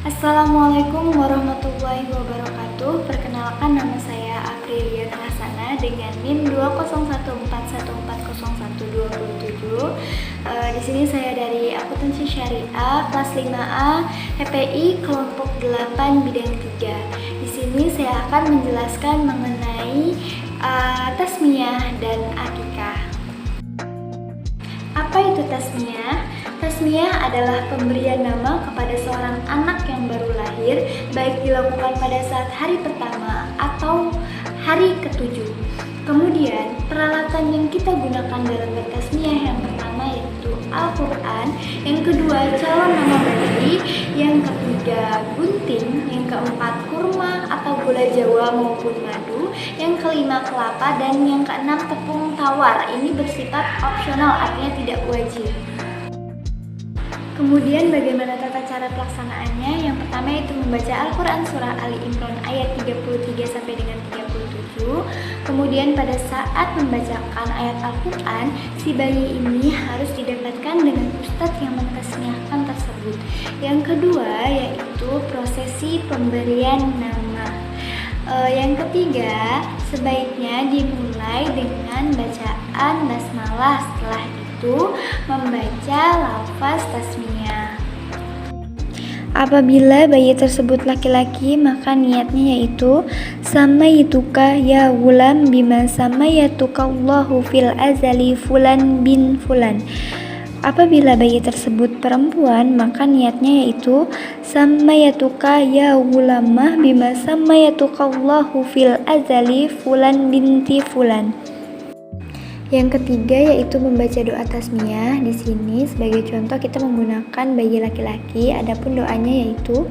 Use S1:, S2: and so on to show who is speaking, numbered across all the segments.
S1: Assalamualaikum warahmatullahi wabarakatuh. Perkenalkan, nama saya Aprilia Rahsana dengan NIM 20141401227. Di sini saya dari Akuntansi Syariah kelas 5A HPI kelompok 8 bidang 3. Di sini saya akan menjelaskan mengenai tasmiyah dan akikah. Apa itu tasmiyah? Tasmiyah adalah pemberian nama kepada seorang anak yang baru lahir, baik dilakukan pada saat hari pertama atau hari ketujuh. Kemudian, peralatan yang kita gunakan dalam bertasmiyah yang pertama yaitu Al-Quran, yang kedua calon nama bayi, yang ketiga gunting, yang keempat kurma atau gula jawa maupun madu, yang kelima kelapa, dan yang keenam tepung tawar. Ini bersifat opsional, artinya tidak wajib. Kemudian bagaimana tata cara pelaksanaannya? Yang pertama yaitu membaca Al-Quran surah Ali Imran ayat 33 sampai dengan 37. Kemudian pada saat membacakan ayat Al-Quran, si bayi ini harus didapatkan dengan ustadz yang mentasmiyahkan tersebut. Yang kedua yaitu prosesi pemberian nama. Yang ketiga, sebaiknya dimulai dengan bacaan basmalah. Setelah itu membaca lafaz tasmiyah. Apabila bayi tersebut laki-laki, maka niatnya yaitu samaituka ya gulam bima samayatuka Allahu fil azali fulan bin fulan. Apabila bayi tersebut perempuan, maka niatnya yaitu samayatuka ya gulamah bima samayatuka Allahu fil azali fulan binti fulan. Yang ketiga yaitu membaca doa tasmiyah. Di sini sebagai contoh kita menggunakan bayi laki-laki. Adapun doanya yaitu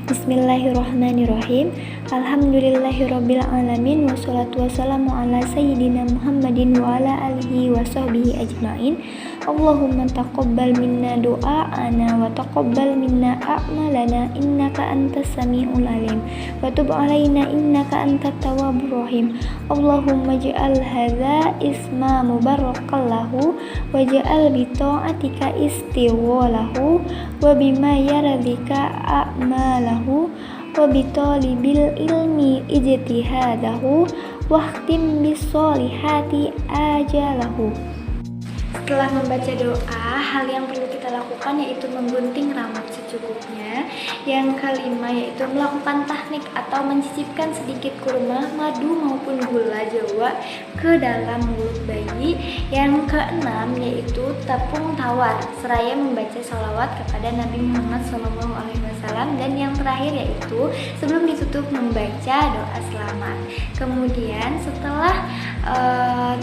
S1: Bismillahirrahmanirrahim. Alhamdulillahirabbil alamin wassalatu wassalamu ala sayyidina Muhammadin wa ala alihi wa sahbihi ajmain. Allahumma taqabbal minna du'a'ana wa taqabbal minna a'malana innaka antas sami'ul alim wa tub 'alaina innaka antat tawwabur rahim. Allahumma ij'al hadza isma mubarakan lahu waj'al bi ta'atika istiwalahu wa bima yardika a'malahu wa bi talibil ilmi ijtihadahu wa khtim bis solihati ajalahu. Setelah membaca doa, hal yang perlu kita lakukan yaitu menggunting rambut secukupnya. Yang kelima yaitu melakukan tahnik atau mencicipkan sedikit kurma, madu maupun gula jawa ke dalam mulut bayi. Yang keenam yaitu tepung tawar, seraya membaca sholawat kepada Nabi Muhammad SAW. Dan yang terakhir yaitu sebelum ditutup membaca doa selamat. Kemudian setelah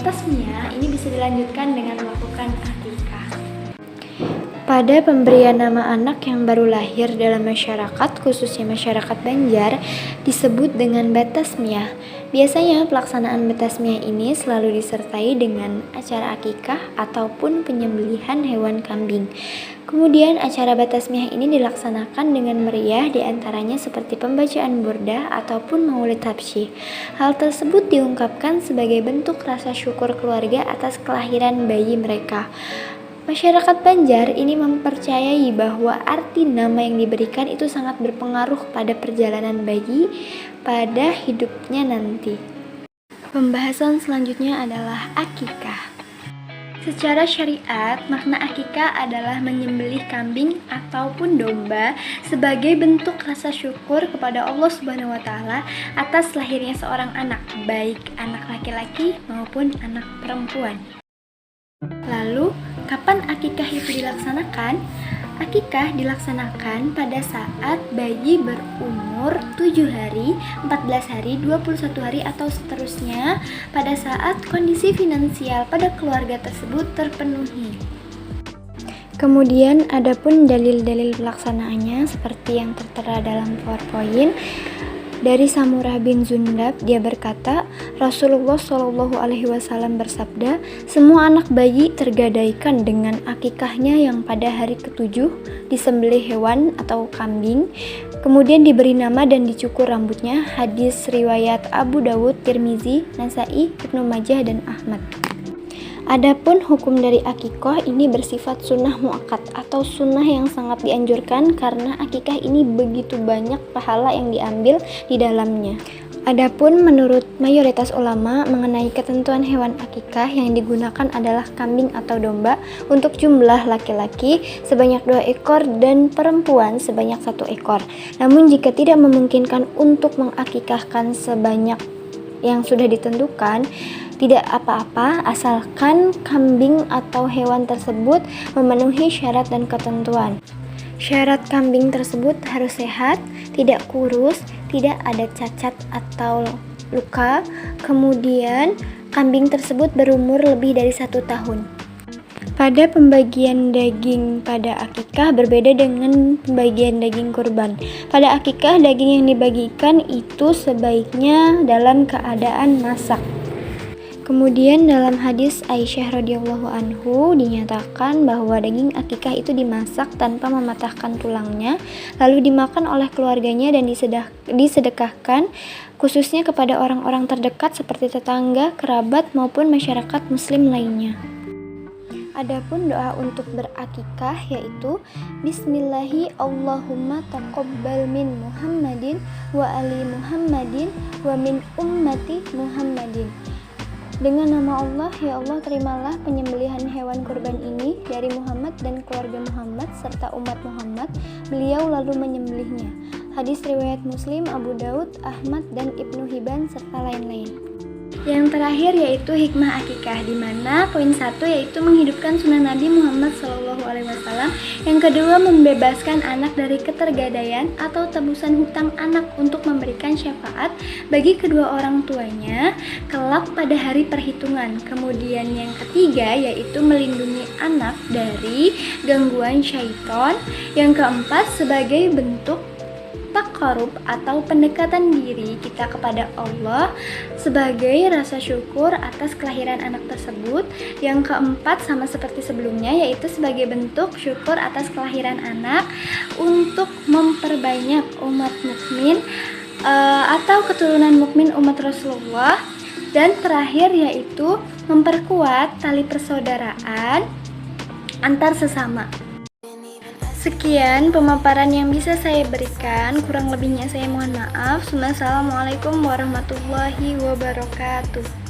S1: tasmiyah ini bisa dilanjutkan dengan melakukan akikah. Pada pemberian nama anak yang baru lahir dalam masyarakat, khususnya masyarakat Banjar, disebut dengan batasmiyah. Biasanya pelaksanaan batasmiyah ini selalu disertai dengan acara akikah ataupun penyembelihan hewan kambing. Kemudian acara batasmiyah ini dilaksanakan dengan meriah, diantaranya seperti pembacaan burdah ataupun maulid habsyi. Hal tersebut diungkapkan sebagai bentuk rasa syukur keluarga atas kelahiran bayi mereka. Masyarakat Banjar ini mempercayai bahwa arti nama yang diberikan itu sangat berpengaruh pada perjalanan bayi pada hidupnya nanti. Pembahasan selanjutnya adalah akikah. Secara syariat, makna akikah adalah menyembelih kambing ataupun domba sebagai bentuk rasa syukur kepada Allah Subhanahu wa taala atas lahirnya seorang anak, baik anak laki-laki maupun anak perempuan. Lalu, kapan akikah itu dilaksanakan? Akikah dilaksanakan pada saat bayi berumur 7 hari, 14 hari, 21 hari atau seterusnya pada saat kondisi finansial pada keluarga tersebut terpenuhi. Kemudian adapun dalil-dalil pelaksanaannya seperti yang tertera dalam PowerPoint. Dari Samurah bin Jundab, dia berkata, Rasulullah SAW bersabda, semua anak bayi tergadaikan dengan akikahnya yang pada hari ketujuh disembelih hewan atau kambing, kemudian diberi nama dan dicukur rambutnya. Hadis riwayat Abu Dawud, Tirmizi, Nasai, Ibnu Majah, dan Ahmad. Adapun hukum dari akikoh ini bersifat sunnah muakkad atau sunnah yang sangat dianjurkan karena akikah ini begitu banyak pahala yang diambil di dalamnya. Adapun menurut mayoritas ulama mengenai ketentuan hewan akikah yang digunakan adalah kambing atau domba untuk jumlah laki-laki sebanyak 2 ekor dan perempuan sebanyak 1 ekor. Namun jika tidak memungkinkan untuk mengakikahkan sebanyak yang sudah ditentukan, tidak apa-apa asalkan kambing atau hewan tersebut memenuhi syarat dan ketentuan. Syarat kambing tersebut harus sehat, tidak kurus, tidak ada cacat atau luka, kemudian kambing tersebut berumur lebih dari 1 tahun. Pada pembagian daging pada akikah berbeda dengan pembagian daging kurban. Pada akikah daging yang dibagikan itu sebaiknya dalam keadaan masak. Kemudian dalam hadis Aisyah radhiyallahu anhu dinyatakan bahwa daging akikah itu dimasak tanpa mematahkan tulangnya, lalu dimakan oleh keluarganya dan disedekahkan khususnya kepada orang-orang terdekat seperti tetangga, kerabat maupun masyarakat muslim lainnya. Adapun doa untuk berakikah yaitu Bismillahi Allahumma taqabbal min Muhammadin wa ali Muhammadin wa min ummati Muhammadin. Dengan nama Allah, ya Allah terimalah penyembelihan hewan kurban ini dari Muhammad dan keluarga Muhammad serta umat Muhammad. Beliau lalu menyembelihnya. Hadis riwayat Muslim, Abu Daud, Ahmad dan Ibnu Hibban serta lain-lain. Yang terakhir yaitu hikmah akikah, di mana poin 1 yaitu menghidupkan sunnah Nabi Muhammad SAW. Yang kedua, membebaskan anak dari ketergadaian atau tebusan hutang anak untuk memberikan syafaat bagi kedua orang tuanya kelak pada hari perhitungan. Kemudian yang ketiga yaitu melindungi anak dari gangguan syaitan. Yang keempat, sebagai bentuk taqarrub atau pendekatan diri kita kepada Allah sebagai rasa syukur atas kelahiran anak tersebut. Yang keempat sama seperti sebelumnya yaitu sebagai bentuk syukur atas kelahiran anak untuk memperbanyak umat mukmin atau keturunan mukmin umat Rasulullah. Dan terakhir yaitu memperkuat tali persaudaraan antar sesama. Sekian pemaparan yang bisa saya berikan, kurang lebihnya saya mohon maaf. Wassalamualaikum warahmatullahi wabarakatuh.